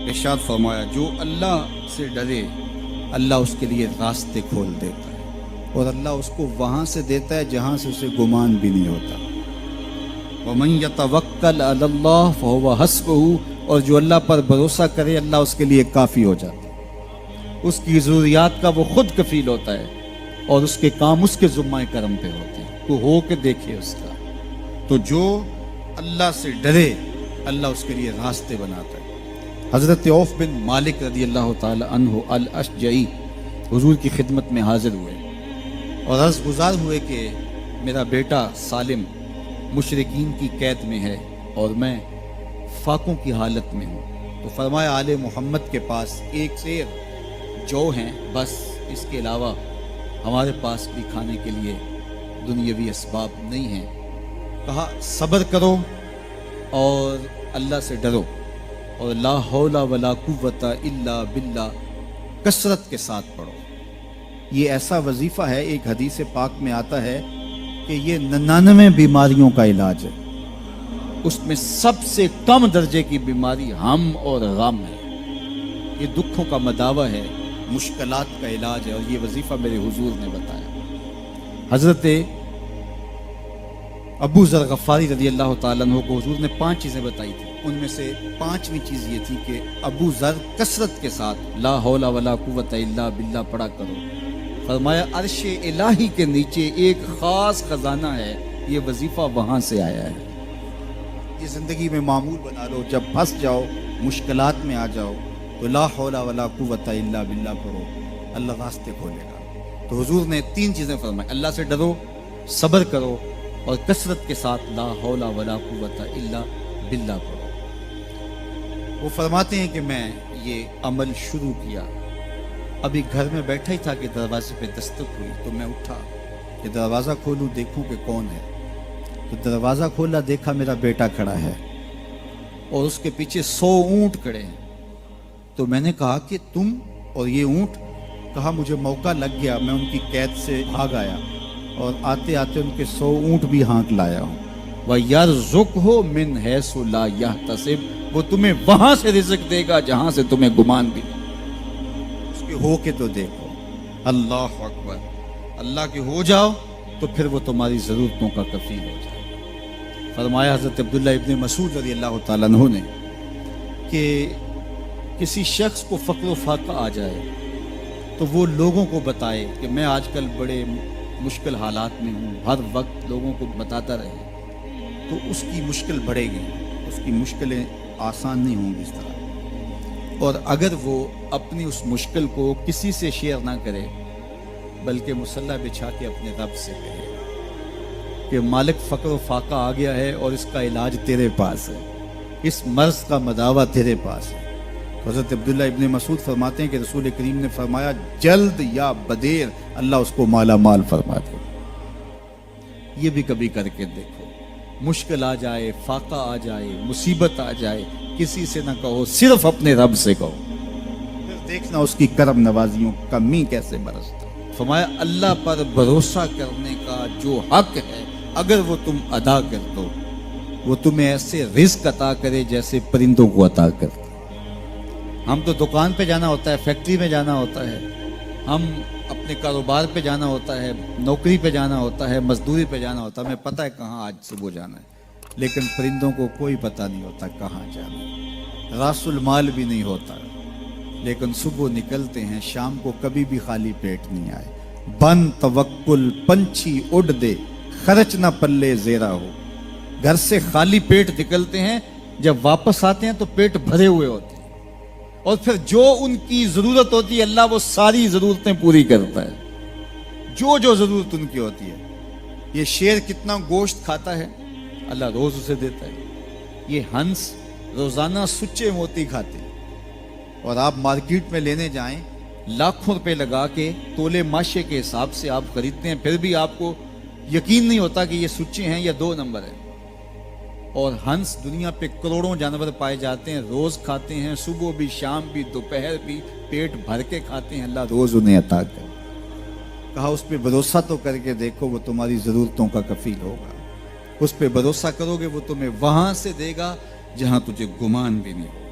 ارشاد فرمایا جو اللہ سے ڈرے اللہ اس کے لیے راستے کھول دیتا ہے اور اللہ اس کو وہاں سے دیتا ہے جہاں سے اسے گمان بھی نہیں ہوتا. وَمَن يَتَوَكَّلْ عَلَى اللَّهِ فَهُوَ حَسْبُهُ، اور جو اللہ پر بھروسہ کرے اللہ اس کے لیے کافی ہو جاتا ہے. اس کی ضروریات کا وہ خود کفیل ہوتا ہے اور اس کے کام اس کے ذمہ کرم پہ ہوتے ہیں. تو ہو کے دیکھے اس کا. تو جو اللہ سے ڈرے اللہ اس کے لیے راستے بناتا ہے. حضرت عوف بن مالک رضی اللہ تعالی عنہ الاشجعی حضور کی خدمت میں حاضر ہوئے اور عرض گزار ہوئے کہ میرا بیٹا سالم مشرکین کی قید میں ہے اور میں فاقوں کی حالت میں ہوں. تو فرمایا آل محمد کے پاس ایک سیر جو ہیں بس، اس کے علاوہ ہمارے پاس بھی کھانے کے لیے دنیاوی اسباب نہیں ہیں. کہا صبر کرو اور اللہ سے ڈرو اور لا حول ولا قوت الا باللہ کثرت کے ساتھ پڑھو. یہ ایسا وظیفہ ہے، ایک حدیث پاک میں آتا ہے کہ یہ 99 بیماریوں کا علاج ہے. اس میں سب سے کم درجے کی بیماری ہم اور غم ہے. یہ دکھوں کا مداوع ہے، مشکلات کا علاج ہے، اور یہ وظیفہ میرے حضور نے بتایا. حضرت ابو ذر غفاری رضی اللہ تعالیٰ عنہ کو حضور نے 5 چیزیں بتائی تھی. ان میں سے 5ویں چیز یہ تھی کہ ابو ذر کثرت کے ساتھ لا حول ولا قوت الا باللہ پڑھا کرو. فرمایا عرش الہی کے نیچے ایک خاص خزانہ ہے، یہ وظیفہ وہاں سے آیا ہے. یہ زندگی میں معمول بنا لو، جب پھنس جاؤ مشکلات میں آ جاؤ تو لا حول ولا قوت الا باللہ پڑھو، اللہ راستے کھولے گا. تو حضور نے 3 چیزیں فرمائی: اللہ سے ڈرو، صبر کرو اور کثرت کے ساتھ لا حول ولا قوت الا باللہ پڑھو. وہ فرماتے ہیں کہ میں یہ عمل شروع کیا، ابھی گھر میں بیٹھا ہی تھا کہ دروازے پہ دستک ہوئی تو میں اٹھا کہ دروازہ کھولوں دیکھوں کہ کون ہے. تو دروازہ کھولا، دیکھا میرا بیٹا کھڑا ہے اور اس کے پیچھے 100 اونٹ کھڑے ہیں. تو میں نے کہا کہ تم اور یہ اونٹ؟ کہا مجھے موقع لگ گیا، میں ان کی قید سے بھاگ آیا اور آتے آتے ان کے 100 اونٹ بھی ہانک لایا ہوں. وَيَرْزُقْهُ مِنْ حَيْثُ لَا يَحْتَسِبُ، وہ تمہیں وہاں سے رزق دے گا جہاں سے تمہیں گمان بھی نہیں. اس کے ہو کے تو دیکھو. اللہ اکبر. اللہ کے ہو جاؤ تو پھر وہ تمہاری ضرورتوں کا کفیل ہو جائے. فرمایا حضرت عبداللہ ابن مسعود رضی اللہ تعالیٰ عنہ نے کہ کسی شخص کو فقر و فاقہ آ جائے تو وہ لوگوں کو بتائے کہ میں آج کل بڑے مشکل حالات میں ہوں، ہر وقت لوگوں کو بتاتا رہے تو اس کی مشکل بڑھے گی، اس کی مشکلیں آسان نہیں ہوں گی اس طرح. اور اگر وہ اپنی اس مشکل کو کسی سے شیئر نہ کرے بلکہ مصلی بچھا کے اپنے رب سے کہے کہ مالک فقر و فاقہ آ گیا ہے اور اس کا علاج تیرے پاس ہے، اس مرض کا مداوع تیرے پاس ہے. حضرت عبداللہ ابن مسعود فرماتے ہیں کہ رسول کریم نے فرمایا جلد یا بدیر اللہ اس کو مالا مال فرما دے. یہ بھی کبھی کر کے دیکھو. مشکل آ جائے، فاقہ آ جائے، مصیبت آ جائے، کسی سے نہ کہو، صرف اپنے رب سے کہو، پھر دیکھنا اس کی کرم نوازیوں کا می کیسے برستا. فرمایا اللہ پر بھروسہ کرنے کا جو حق ہے اگر وہ تم ادا کر دو وہ تمہیں ایسے رزق عطا کرے جیسے پرندوں کو عطا کرتا. ہم تو دکان پہ جانا ہوتا ہے، فیکٹری میں جانا ہوتا ہے، ہم اپنے کاروبار پہ جانا ہوتا ہے، نوکری پہ جانا ہوتا ہے، مزدوری پہ جانا ہوتا ہے. ہمیں پتہ ہے کہاں آج صبح جانا ہے، لیکن پرندوں کو کوئی پتہ نہیں ہوتا کہاں جانا ہے. راس المال بھی نہیں ہوتا لیکن صبح نکلتے ہیں، شام کو کبھی بھی خالی پیٹ نہیں آئے. بن توکل پنچھی اڑ دے، خرچ نہ پلے زیرا ہو. گھر سے خالی پیٹ نکلتے ہیں، جب واپس آتے ہیں تو پیٹ بھرے ہوئے ہوتے ہیں اور پھر جو ان کی ضرورت ہوتی ہے اللہ وہ ساری ضرورتیں پوری کرتا ہے، جو جو ضرورت ان کی ہوتی ہے. یہ شیر کتنا گوشت کھاتا ہے اللہ روز اسے دیتا ہے. یہ ہنس روزانہ سچے موتی کھاتے ہیں اور آپ مارکیٹ میں لینے جائیں لاکھوں روپے لگا کے تولے ماشے کے حساب سے آپ خریدتے ہیں، پھر بھی آپ کو یقین نہیں ہوتا کہ یہ سچے ہیں یا 2 نمبر ہیں. اور ہنس دنیا پہ کروڑوں جانور پائے جاتے ہیں، روز کھاتے ہیں، صبح بھی، شام بھی، دوپہر بھی، پیٹ بھر کے کھاتے ہیں، اللہ روز انہیں عطا کرے. کہا اس پہ بھروسہ تو کر کے دیکھو، وہ تمہاری ضرورتوں کا کفیل ہوگا. اس پہ بھروسہ کرو گے وہ تمہیں وہاں سے دے گا جہاں تجھے گمان بھی نہیں ہوگا.